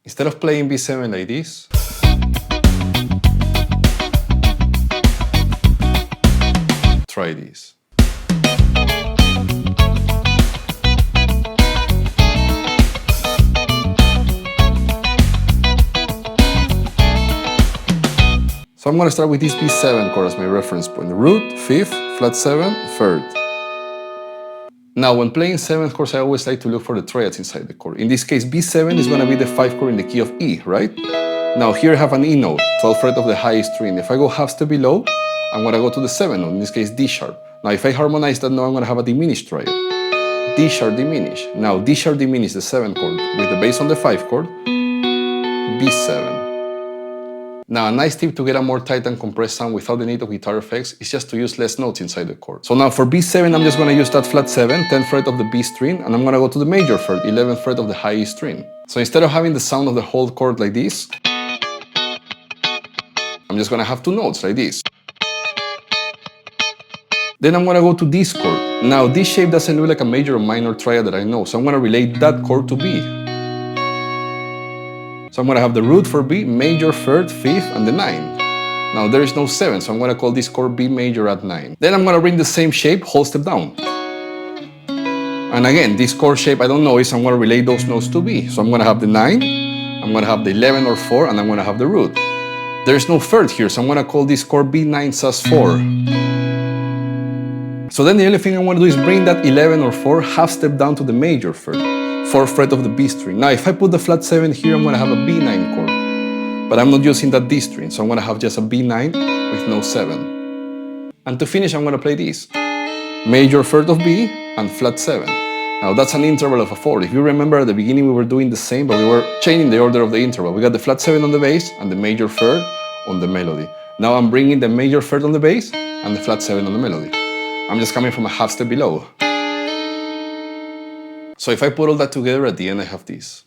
Instead of playing B7 like this, try this. So I'm going to start with this B7 chord as my reference point. Root, 5th, flat 7, 3rd. Now, when playing 7th chords, I always like to look for the triads inside the chord. In this case, B7 is going to be the 5th chord in the key of E, right? Now, here I have an E note, 12th fret of the highest string. If I go half step below, I'm going to go to the 7th note, in this case D sharp. Now, if I harmonize that note, I'm going to have a diminished triad. D sharp diminish. Now, D sharp diminish the 7th chord with the bass on the 5th chord, B7. Now, a nice tip to get a more tight and compressed sound without the need of guitar effects is just to use less notes inside the chord. So now for B7, I'm just going to use that flat 7, 10th fret of the B string, and I'm going to go to the major 3rd, 11th fret of the high E string. So instead of having the sound of the whole chord like this, I'm just going to have two notes like this. Then I'm going to go to this chord. Now, this shape doesn't look like a major or minor triad that I know, so I'm going to relate that chord to B. So I'm going to have the root for B, major, 3rd, 5th, and the 9. Now there is no 7, so I'm going to call this chord B major at 9. Then I'm going to bring the same shape, whole step down. And again, this chord shape I don't know is I'm going to relate those notes to B. So I'm going to have the 9, I'm going to have the 11 or 4, and I'm going to have the root. There's no 3rd here, so I'm going to call this chord B9 sus4. So then the only thing I want to do is bring that 11 or 4 half step down to the major 3rd. 4th fret of the B string. Now if I put the flat 7 here, I'm going to have a B9 chord. But I'm not using that D string, so I'm going to have just a B9 with no 7. And to finish, I'm going to play this. Major 3rd of B and flat 7. Now that's an interval of a 4. If you remember at the beginning we were doing the same, but we were changing the order of the interval. We got the flat 7 on the bass and the major 3rd on the melody. Now I'm bringing the major 3rd on the bass and the flat 7 on the melody. I'm just coming from a half step below. So if I put all that together, at the end I have this.